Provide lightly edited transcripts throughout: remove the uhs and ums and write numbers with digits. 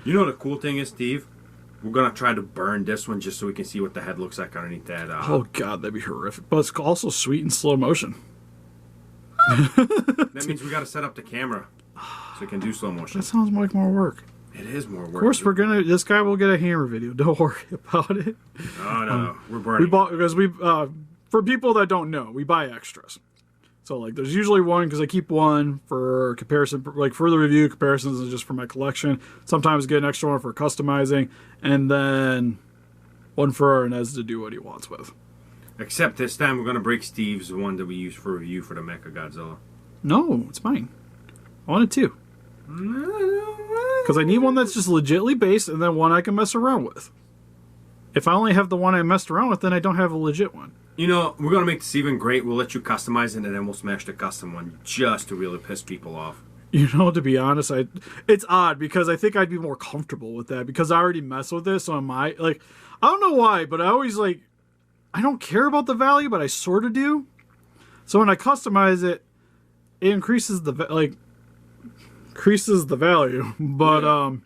You know the cool thing is, Steve? We're going to try to burn this one just so we can see what the head looks like underneath that. Oh, God, that'd be horrific. But it's also sweet in slow motion. That means we got to set up the camera so we can do slow motion. That sounds like more work. It is more work. Of course, this guy will get a hammer video. Don't worry about it. Oh, no. We're burning. Because for people that don't know, we buy extras. So, like, there's usually one, because I keep one for comparison, like, for the review comparisons and just for my collection. Sometimes get an extra one for customizing, and then one for Arnes to do what he wants with. Except this time we're going to break Steve's one that we use for review for the Mecha Godzilla. No, it's mine. I want it too. Because I need one that's just legitly based, and then one I can mess around with. If I only have the one I messed around with, then I don't have a legit one. You know, we're going to make this even great. We'll let you customize it, and then we'll smash the custom one just to really piss people off. You know, to be honest, it's odd because I think I'd be more comfortable with that because I already mess with this, so I don't know why, but I always, I don't care about the value, but I sort of do. So when I customize it, it increases the value, but yeah.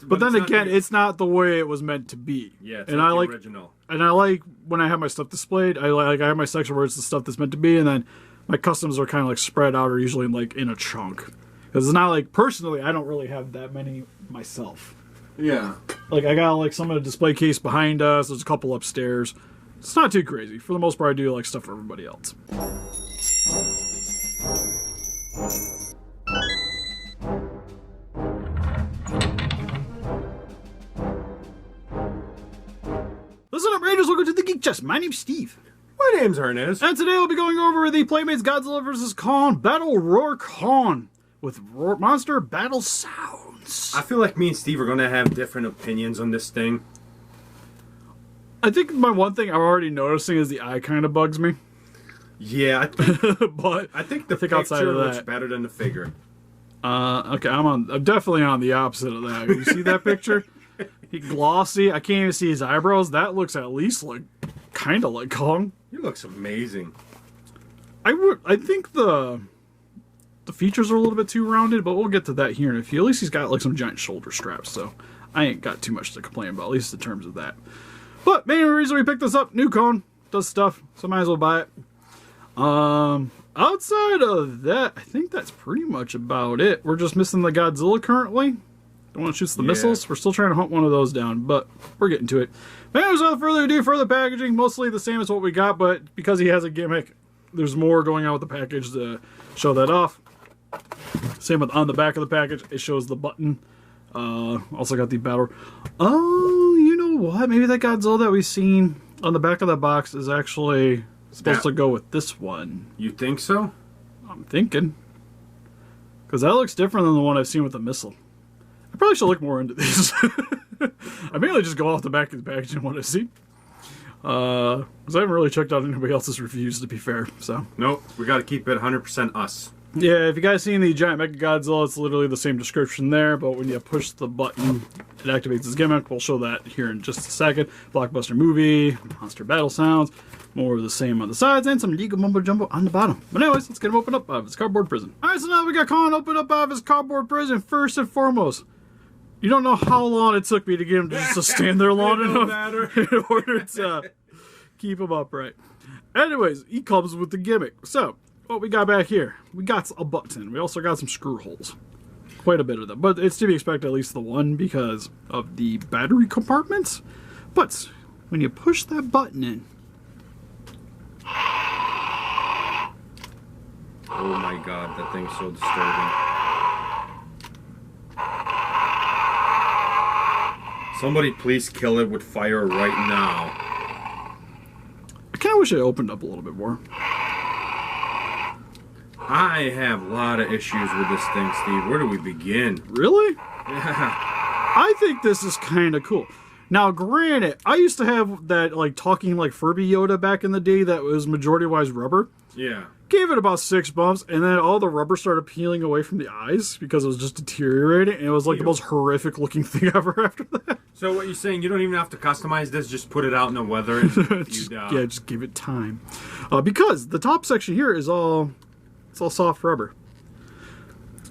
But then again, it's not the way it was meant to be. Yeah, it's and not the original. And I like when I have my stuff displayed. I have my section where it's the stuff that's meant to be, and then my customs are kind of spread out, or usually in a chunk. Because it's not personally, I don't really have that many myself. Yeah. I got some of the display case behind us. There's a couple upstairs. It's not too crazy. For the most part, I do stuff for everybody else. Listen up, Raiders. Welcome to the Geek Chest. My name's Steve. My name's Arnes. And today we'll be going over the Playmates Godzilla vs. Kong Battle Roar Kong with monster battle sounds. I feel like me and Steve are going to have different opinions on this thing. I think my one thing I'm already noticing is the eye kind of bugs me. Yeah, but I think the picture looks better than the figure. Okay, I'm definitely on the opposite of that. You see that picture? He glossy. I can't even see his eyebrows. That looks at least kind of like Kong. He looks amazing. I think the features are a little bit too rounded, but we'll get to that here in a few. At least he's got some giant shoulder straps, so I ain't got too much to complain about, at least in terms of that. But main reason we picked this up, new Kong, does stuff, so might as well buy it. Outside of that, I think that's pretty much about it. We're just missing the Godzilla currently. Don't want to shoot the missiles. We're still trying to hunt one of those down, but we're getting to it. But anyways, without further ado, further packaging, mostly the same as what we got, but because he has a gimmick, there's more going on with the package to show that off. Same with on the back of the package, it shows the button. Also got the battle. Oh, you know what? Maybe that Godzilla that we've seen on the back of the box is actually supposed to go with this one. You think so? I'm thinking. Because that looks different than the one I've seen with the missile. I probably should look more into these. I mainly just go off the back of the package and what I see. Because I haven't really checked out anybody else's reviews, to be fair. So nope, we got to keep it 100% us. Yeah, if you guys seen the giant Mecha Godzilla, it's literally the same description there, but when you push the button, it activates his gimmick. We'll show that here in just a second. Blockbuster movie, monster battle sounds, more of the same on the sides, and some legal mumbo jumbo on the bottom. But anyways, let's get him opened up out of his cardboard prison. Alright, so now we got Kong opened up out of his cardboard prison. First and foremost, you don't know how long it took me to get him just to stand there long enough in order to keep him upright. Anyways, he comes with the gimmick. So, what we got back here? We got a button. We also got some screw holes. Quite a bit of them. But it's to be expected at least the one because of the battery compartments. But when you push that button in... Oh my god, that thing's so disturbing. Somebody please kill it with fire right now. I kind of wish it opened up a little bit more. I have a lot of issues with this thing, Steve. Where do we begin? Really? Yeah. I think this is kind of cool. Now, granted, I used to have that, talking Furby Yoda back in the day that was majority-wise rubber. Yeah. Gave it about 6 bumps, and then all the rubber started peeling away from the eyes because it was just deteriorating, and it was the most horrific-looking thing ever after that. So what you're saying, you don't even have to customize this, just put it out in the weather and just give it time. Because the top section here is all... It's all soft rubber.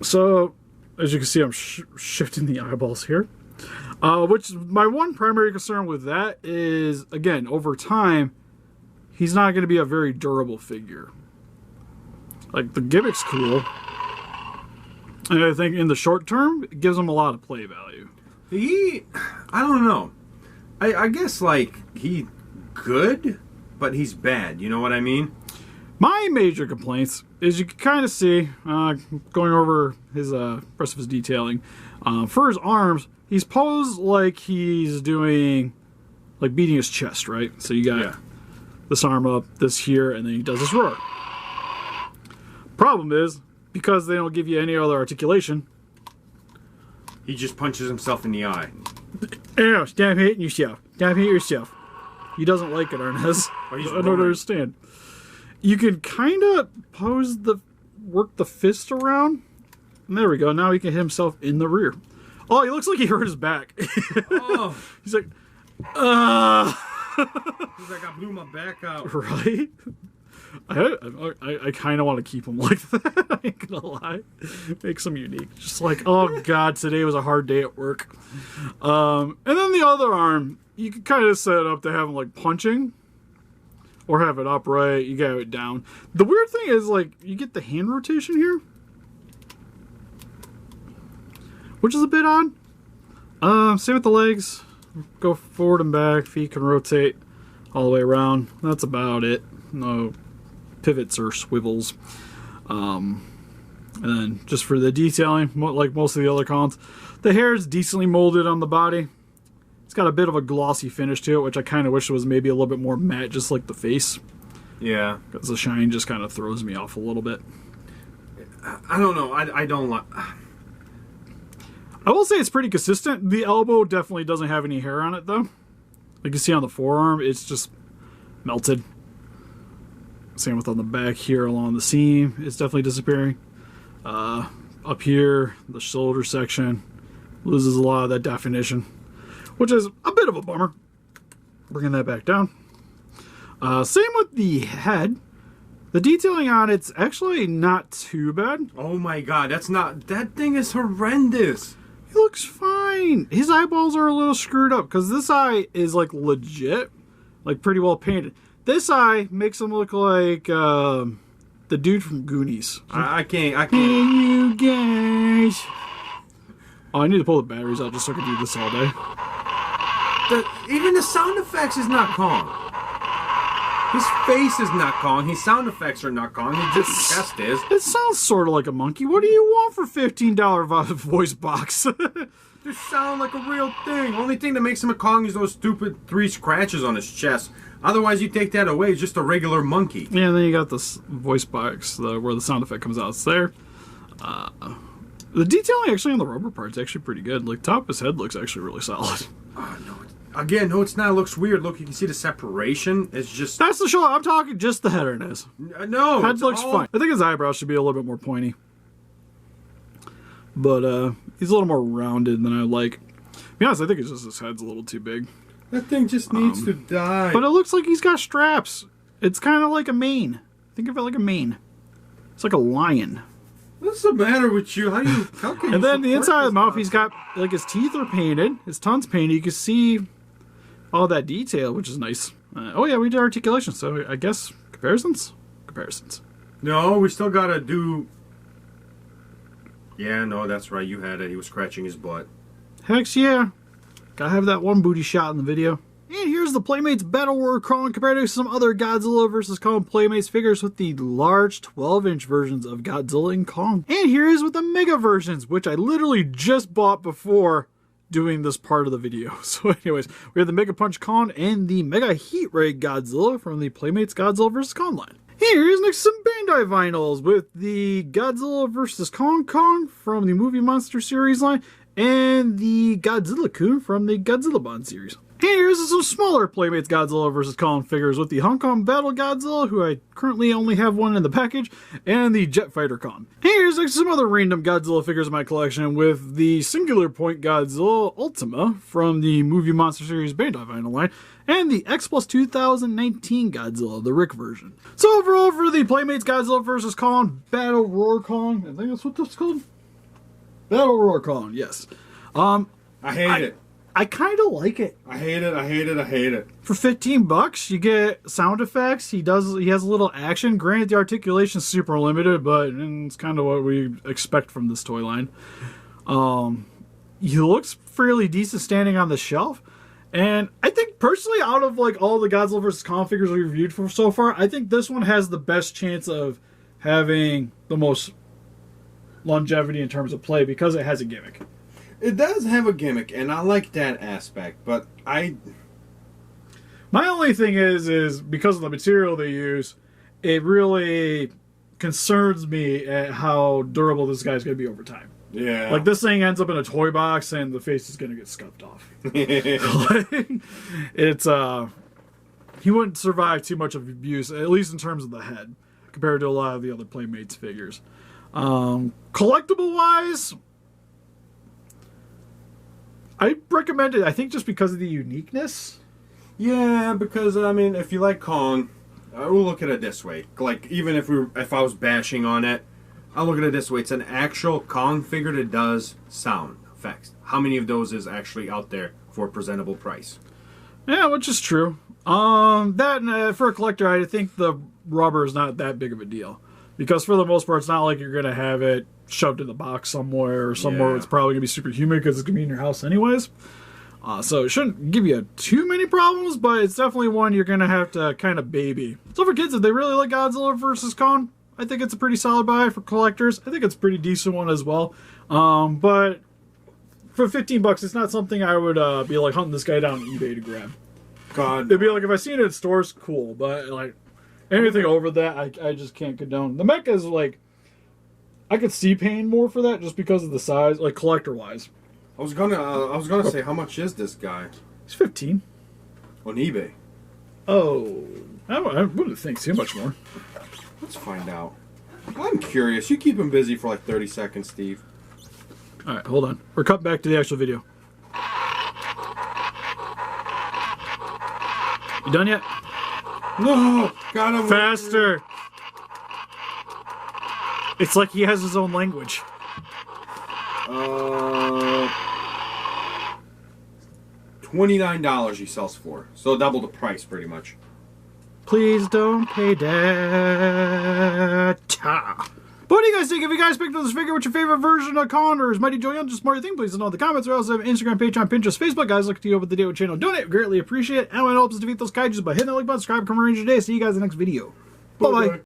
So, as you can see, I'm shifting the eyeballs here. Which my one primary concern with that is, again, over time, he's not going to be a very durable figure. Like, the gimmick's cool. And I think in the short term, it gives him a lot of play value. I don't know. I guess, like, he good, but he's bad. You know what I mean? My major complaints is you can kind of see, going over his rest of his detailing, for his arms, he's posed like he's doing, like, beating his chest, right? So you got this arm up, this here, and then he does this roar. Problem is, because they don't give you any other articulation, he just punches himself in the eye. Ew, stop hitting yourself. Stop hitting yourself. He doesn't like it, Arnes. I don't understand. You can kind of work the fist around. And there we go. Now he can hit himself in the rear. Oh, he looks like he hurt his back. Oh. He's like, He's like, I blew my back out. Right? I kind of want to keep him like that. I ain't gonna lie. Makes him unique. Just like, oh god, today was a hard day at work. And then the other arm, you can kind of set it up to have him like punching. Or have it upright, you got it down. The weird thing is, like, you get the hand rotation here. Which is a bit odd. Same with the legs. Go forward and back. Feet can rotate all the way around. That's about it. No pivots or swivels. And then just for the detailing, like most of the other cons, the hair is decently molded on the body. It's got a bit of a glossy finish to it, which I kind of wish was maybe a little bit more matte, just like the face. Yeah. Because the shine just kind of throws me off a little bit. I don't know. I don't like... I will say it's pretty consistent. The elbow definitely doesn't have any hair on it, though. Like you see on the forearm, it's just melted. Same with on the back here along the seam. It's definitely disappearing. Up here, the shoulder section loses a lot of that definition, which is a bit of a bummer. Bringing that back down. Same with the head. The detailing on it's actually not too bad. Oh my god, that thing is horrendous. He looks fine. His eyeballs are a little screwed up because this eye is like legit, like pretty well painted. This eye makes him look like the dude from Goonies. I can't. Hey, you guys. Oh, I need to pull the batteries out just so I can do this all day. Even the sound effects is not Kong. His face is not Kong. His sound effects are not Kong. His chest is. It sounds sort of like a monkey. What do you want for $15 voice box? Just sound like a real thing. Only thing that makes him a Kong is those stupid 3 scratches on his chest. Otherwise, you take that away, it's just a regular monkey. Yeah, and then you got this voice box where the sound effect comes out. It's there. The detailing actually on the rubber part's actually pretty good. Like, top of his head looks actually really solid. Oh, no. Again, no, it's not. It looks weird. Look, you can see the separation. It's just... That's the show. I'm talking just the head, Arnes. No. Head looks fine. I think his eyebrows should be a little bit more pointy. But, he's a little more rounded than I like. To be honest, I think it's just his head's a little too big. That thing just needs to die. But it looks like he's got straps. It's kind of like a mane. Think of it like a mane. It's like a lion. What's the matter with you? How can you And then the inside of the mouth, he's got, like, his teeth are painted. His tongue's painted. You can see all that detail, which is nice. Oh, yeah, we did articulation, so I guess comparisons? Comparisons. No, we still got to do... Yeah, no, that's right. You had it. He was scratching his butt. Heck yeah. Gotta have that one booty shot in the video. And here's the Playmates Battle War Kong compared to some other Godzilla vs. Kong Playmates figures with the large 12-inch versions of Godzilla and Kong. And here is with the Mega versions, which I literally just bought before doing this part of the video. So anyways, we have the Mega Punch Kong and the Mega Heat Ray Godzilla from the Playmates Godzilla vs. Kong line. Here's next some Bandai vinyls with the Godzilla vs. Kong from the Movie Monster series line and the Godzilla-kun from the Godzilla Bond series. Here's some smaller Playmates Godzilla vs. Kong figures with the Hong Kong Battle Godzilla, who I currently only have one in the package, and the Jet Fighter Kong. Here's some other random Godzilla figures in my collection with the Singular Point Godzilla Ultima from the Movie Monster Series Bandai vinyl line, and the X Plus 2019 Godzilla, the Rick version. So overall, for the Playmates Godzilla vs. Kong Battle Roar Kong, I think that's what that's called. Battle Roar Kong, yes. I hate it. I kind of like it. I hate it. I hate it. I hate it. For $15, you get sound effects. He has a little action. Granted, the articulation's super limited, but it's kind of what we expect from this toy line. He looks fairly decent standing on the shelf. And I think, personally, out of like all the Godzilla vs. Kong figures we reviewed for so far, I think this one has the best chance of having the most longevity in terms of play because it has a gimmick. It does have a gimmick, and I like that aspect, but my only thing is because of the material they use, it really concerns me at how durable this guy's going to be over time. Yeah. Like, this thing ends up in a toy box, and the face is going to get scuffed off. He wouldn't survive too much of abuse, at least in terms of the head, compared to a lot of the other Playmates figures. Collectible-wise, I recommend it, I think, just because of the uniqueness. Yeah, because, I mean, if you like Kong, we'll look at it this way. Like, even if I was bashing on it, I'll look at it this way. It's an actual Kong figure that does sound effects. How many of those is actually out there for a presentable price? Yeah, which is true. For a collector, I think the rubber is not that big of a deal. Because for the most part, it's not like you're going to have it shoved in the box somewhere or somewhere where it's probably going to be super humid because it's going to be in your house anyways. So it shouldn't give you too many problems, but it's definitely one you're going to have to kind of baby. So for kids, if they really like Godzilla vs. Kong, I think it's a pretty solid buy. For collectors, I think it's a pretty decent one as well. But for $15, it's not something I would be like hunting this guy down on eBay to grab. God. It'd be like if I seen it in stores, cool, but like anything over that, I just can't condone. The mecha is like, I could see paying more for that just because of the size, like collector wise. I was gonna say, how much is this guy? It's 15 on eBay. Oh, I wouldn't think too much more. Let's find out. I'm curious. You keep him busy for like 30 seconds, Steve. All right, hold on. We're cutting back to the actual video. You done yet? No, got him faster. It's like he has his own language. $29 he sells for, so double the price pretty much. Please don't pay that. But what do you guys think? If you guys picked up this figure, what's your favorite version of Kong or is Mighty Joe Young just smarter thing? Please let know in the comments. We also have Instagram, Patreon, Pinterest, Facebook. Guys, look to you over the Daily Channel. Donate, greatly appreciate it. And it helps us defeat those kaijus by hitting that like button, subscribe, come arrange today. See you guys in the next video. Bye-bye.